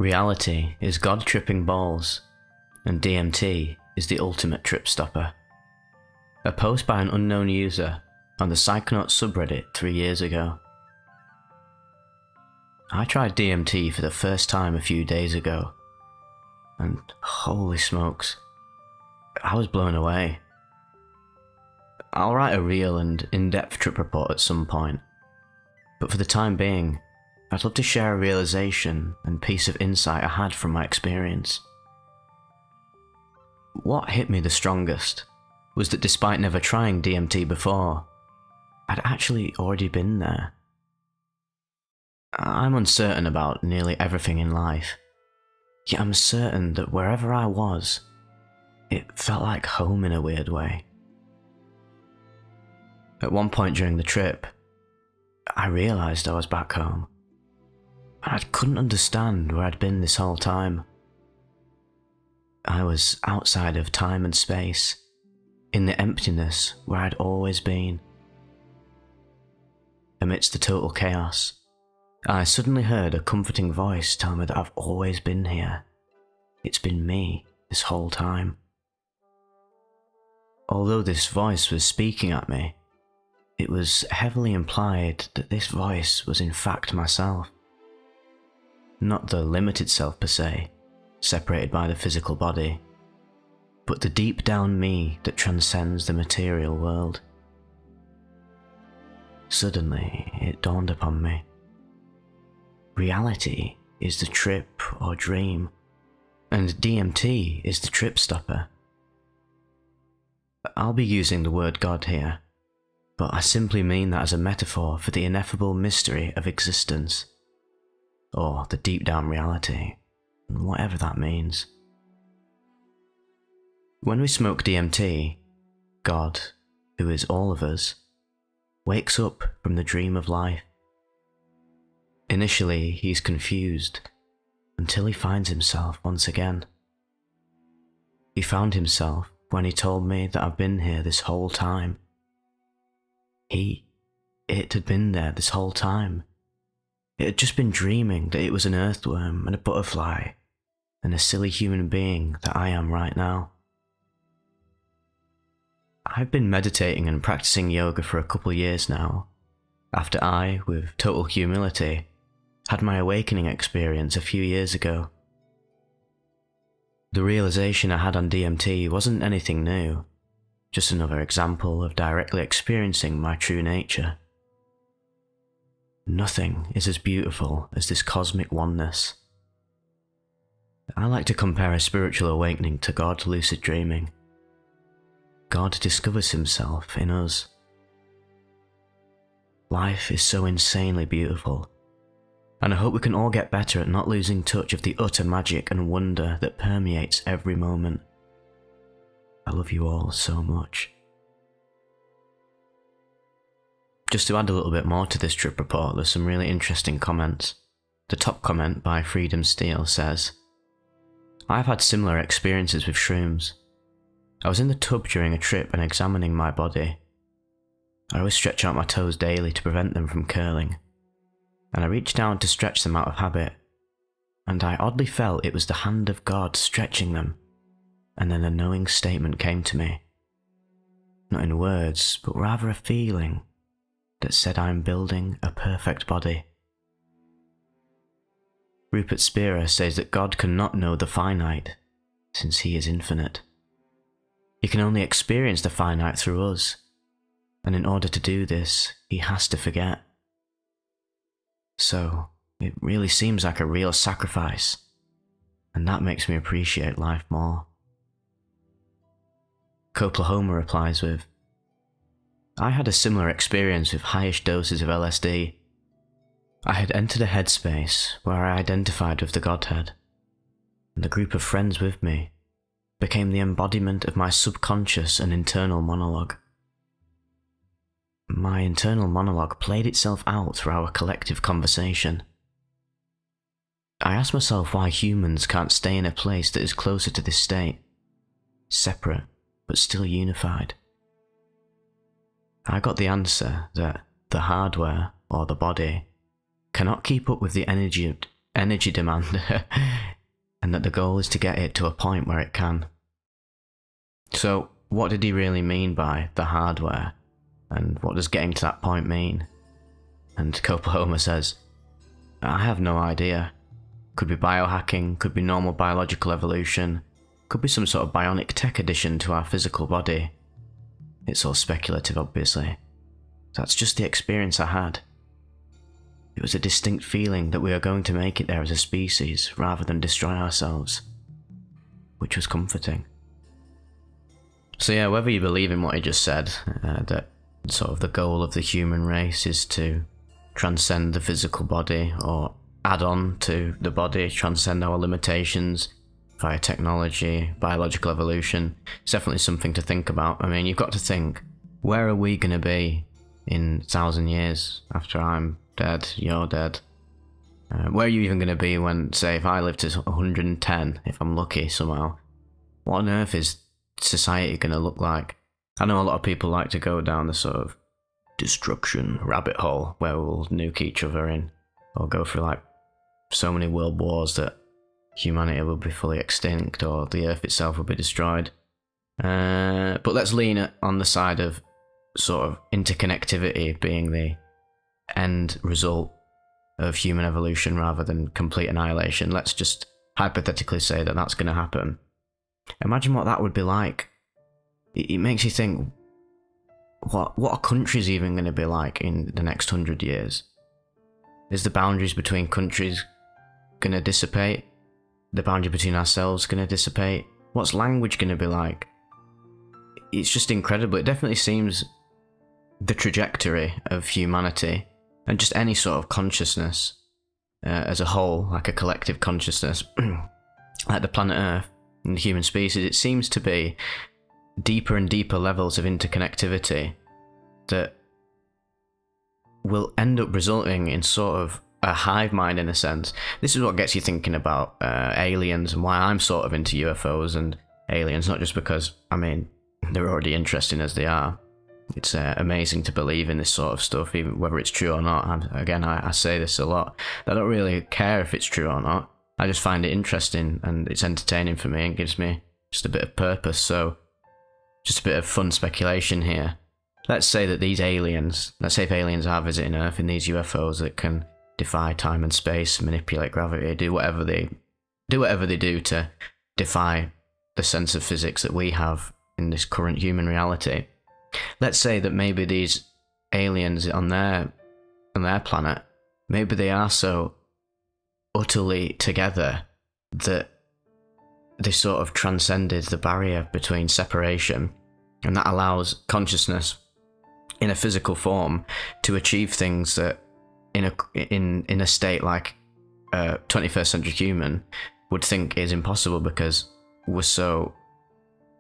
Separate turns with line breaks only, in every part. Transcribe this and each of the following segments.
Reality is God tripping balls, and DMT is the ultimate trip stopper. A post by an unknown user on the Psychonauts subreddit 3 years ago. I tried DMT for the first time a few days ago, and holy smokes, I was blown away. I'll write a real and in-depth trip report at some point, but for the time being, I'd love to share a realization and piece of insight I had from my experience. What hit me the strongest was that despite never trying DMT before, I'd actually already been there. I'm uncertain about nearly everything in life, yet I'm certain that wherever I was, it felt like home in a weird way. At one point during the trip, I realized I was back home, and I couldn't understand where I'd been this whole time. I was outside of time and space, in the emptiness where I'd always been. Amidst the total chaos, I suddenly heard a comforting voice tell me that I've always been here. It's been me this whole time. Although this voice was speaking at me, it was heavily implied that this voice was in fact myself. Not the limited self per se, separated by the physical body, but the deep down me that transcends the material world. Suddenly, it dawned upon me. Reality is the trip or dream, and DMT is the trip stopper. I'll be using the word God here, but I simply mean that as a metaphor for the ineffable mystery of existence, or the deep down reality, whatever that means. When we smoke DMT, God, who is all of us, wakes up from the dream of life. Initially, he's confused, until he finds himself once again. He found himself when he told me that I've been here this whole time. It had been there this whole time. It had just been dreaming that it was an earthworm and a butterfly, and a silly human being that I am right now. I've been meditating and practicing yoga for a couple years now, after I, with total humility, had my awakening experience a few years ago. The realization I had on DMT wasn't anything new, just another example of directly experiencing my true nature. Nothing is as beautiful as this cosmic oneness. I like to compare a spiritual awakening to God lucid dreaming. God discovers himself in us. Life is so insanely beautiful, and I hope we can all get better at not losing touch of the utter magic and wonder that permeates every moment. I love you all so much. Just to add a little bit more to this trip report, there's some really interesting comments. The top comment by Freedom Steel says, I've had similar experiences with shrooms. I was in the tub during a trip and examining my body. I always stretch out my toes daily to prevent them from curling, and I reached down to stretch them out of habit, and I oddly felt it was the hand of God stretching them, and then a knowing statement came to me. Not in words, but rather a feeling that said I'm building a perfect body. Rupert Spira says that God cannot know the finite, since he is infinite. He can only experience the finite through us, and in order to do this, he has to forget. So, it really seems like a real sacrifice, and that makes me appreciate life more. Koklahoma replies with, I had a similar experience with highish doses of LSD. I had entered a headspace where I identified with the Godhead, and the group of friends with me became the embodiment of my subconscious and internal monologue. My internal monologue played itself out through our collective conversation. I asked myself why humans can't stay in a place that is closer to this state, separate but still unified. I got the answer that the hardware, or the body, cannot keep up with the energy demand, and that the goal is to get it to a point where it can. So what did he really mean by the hardware? And what does getting to that point mean? And Coplahoma says, I have no idea. Could be biohacking, could be normal biological evolution, could be some sort of bionic tech addition to our physical body. It's all speculative, obviously. That's just the experience I had. It was a distinct feeling that we are going to make it there as a species rather than destroy ourselves, which was comforting. So yeah, whether you believe in what he just said, that sort of the goal of the human race is to transcend the physical body or add on to the body, transcend our limitations via technology, biological evolution, it's definitely something to think about. I mean, you've got to think, where are we going to be in 1,000 years after I'm dead, you're dead? Where are you even going to be when, say, if I live to 110, if I'm lucky somehow? What on earth is society going to look like? I know a lot of people like to go down the sort of destruction rabbit hole where we'll nuke each other in, or go through like so many world wars that humanity will be fully extinct or the earth itself will be destroyed. But let's lean on the side of sort of interconnectivity being the end result of human evolution rather than complete annihilation. Let's just hypothetically say that that's going to happen. Imagine what that would be like. It makes you think, what are countries even going to be like in the next 100 years? Is the boundaries between countries going to dissipate? The boundary between ourselves going to dissipate? What's language going to be like? It's just incredible. It definitely seems the trajectory of humanity and just any sort of consciousness as a whole, like a collective consciousness, like the planet Earth and the human species, it seems to be deeper and deeper levels of interconnectivity that will end up resulting in sort of a hive mind in a sense. This is what gets you thinking about aliens and why I'm sort of into UFOs and aliens, not just because, I mean, they're already interesting as they are. It's amazing to believe in this sort of stuff, even whether it's true or not. Again, I say this a lot. I don't really care if it's true or not. I just find it interesting and it's entertaining for me and gives me just a bit of purpose. So just a bit of fun speculation here. Let's say that these aliens, let's say if aliens are visiting Earth in these UFOs that can defy time and space, manipulate gravity, do whatever they do to defy the sense of physics that we have in this current human reality. Let's say that maybe these aliens on their planet, maybe they are so utterly together that they sort of transcended the barrier between separation, and that allows consciousness in a physical form to achieve things that in a state like a 21st century human would think is impossible, because we're so,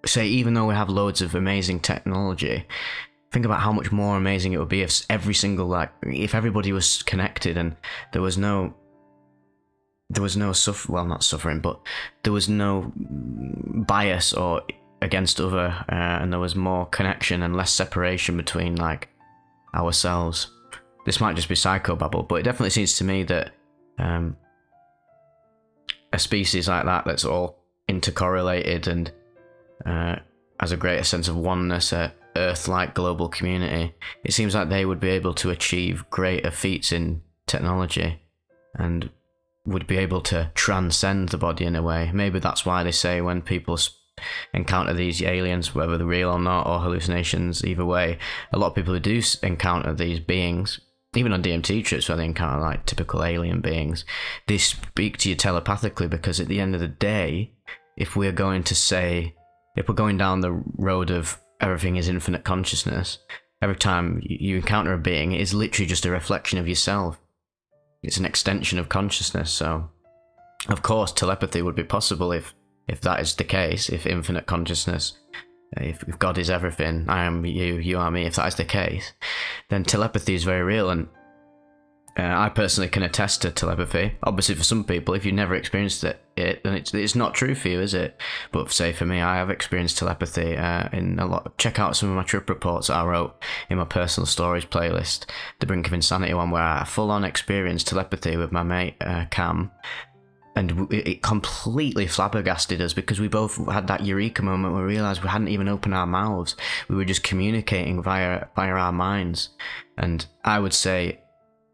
say, even though we have loads of amazing technology, think about how much more amazing it would be if every single, like, if everybody was connected and there was no not suffering, but there was no bias or against other, and there was more connection and less separation between, like, ourselves. This might just be psychobabble, but it definitely seems to me that a species like that that's all intercorrelated and has a greater sense of oneness, a Earth-like global community, it seems like they would be able to achieve greater feats in technology and would be able to transcend the body in a way. Maybe that's why they say when people encounter these aliens, whether they're real or not, or hallucinations, either way, a lot of people who do encounter these beings, even on DMT trips where they encounter like typical alien beings, they speak to you telepathically, because at the end of the day, if we're going down the road of everything is infinite consciousness, every time you encounter a being, it is literally just a reflection of yourself. It's an extension of consciousness. So, of course, telepathy would be possible if that is the case, if infinite consciousness, if God is everything, I am you, you are me, if that is the case, then telepathy is very real. And I personally can attest to telepathy. Obviously, for some people, if you've never experienced it, then it's not true for you, is it? But say for me, I have experienced telepathy in a lot. Check out some of my trip reports that I wrote in my personal stories playlist, the Brink of Insanity one, where I full-on experienced telepathy with my mate Cam. And it completely flabbergasted us because we both had that eureka moment where we realised we hadn't even opened our mouths. We were just communicating via our minds. And I would say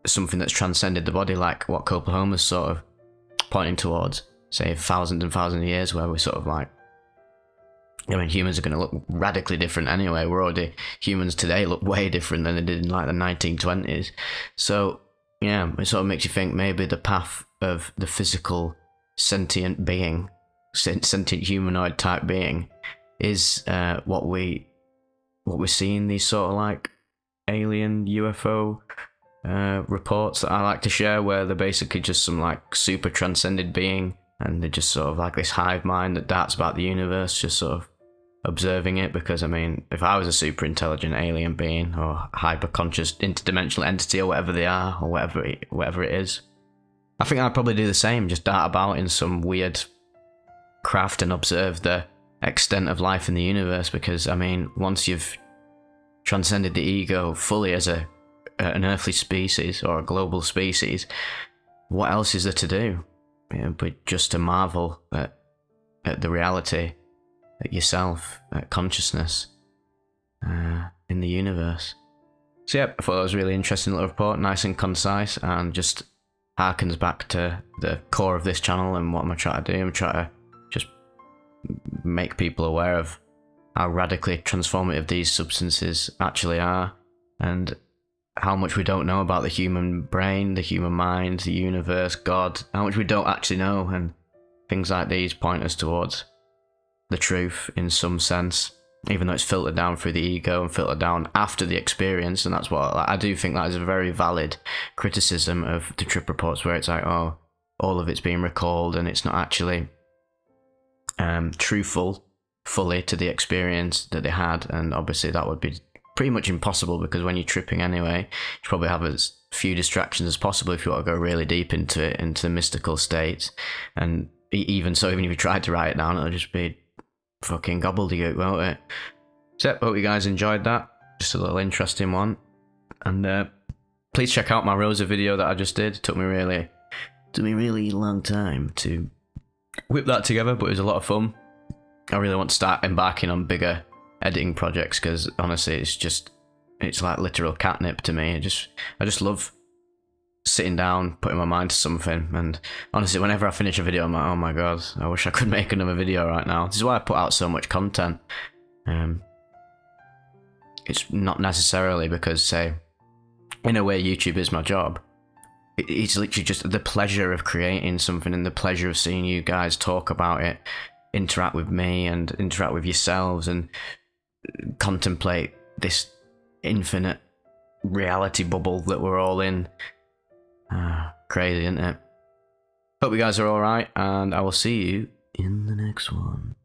something that's transcended the body, like what Oklahoma's sort of pointing towards, say, thousands and thousands of years, where we're sort of like, I mean, humans are going to look radically different anyway. Humans today look way different than they did in like the 1920s. So, yeah, it sort of makes you think maybe the path of the physical sentient being, sentient humanoid type being, is what we're seeing, these sort of like alien UFO reports that I like to share, where they're basically just some like super transcended being, and they're just sort of like this hive mind that darts about the universe, just sort of observing it. Because I mean, if I was a super intelligent alien being or hyper conscious interdimensional entity or whatever they are, or whatever it is, I think I'd probably do the same, just dart about in some weird craft and observe the extent of life in the universe. Because I mean, once you've transcended the ego fully as an earthly species or a global species, what else is there to do? But just to marvel at the reality, at yourself, at consciousness in the universe. So yeah, I thought that was a really interesting little report, nice and concise, and just harkens back to the core of this channel and what I'm trying to do. I'm trying to just make people aware of how radically transformative these substances actually are, and how much we don't know about the human brain, the human mind, the universe, God, how much we don't actually know. And things like these point us towards the truth in some sense, even though it's filtered down through the ego and filtered down after the experience. And that's what I do think that is a very valid criticism of the trip reports, where it's like, oh, all of it's being recalled and it's not actually truthful fully to the experience that they had. And obviously that would be pretty much impossible, because when you're tripping anyway, you probably have as few distractions as possible if you want to go really deep into it, into the mystical states. And even so, even if you tried to write it down, it'll just be fucking gobbledygook, won't it? So hope you guys enjoyed that. Just a little interesting one. And please check out my Rosa video that I just did. It took me really long time to whip that together, but it was a lot of fun. I really want to start embarking on bigger editing projects, because honestly it's like literal catnip to me. I just love sitting down, putting my mind to something, and honestly, whenever I finish a video, I'm like, oh my god, I wish I could make another video right now. This is why I put out so much content. It's not necessarily because, say, in a way YouTube is my job. It's literally just the pleasure of creating something and the pleasure of seeing you guys talk about it, interact with me and interact with yourselves, and contemplate this infinite reality bubble that we're all in. Crazy, isn't it? Hope you guys are alright, and I will see you in the next one.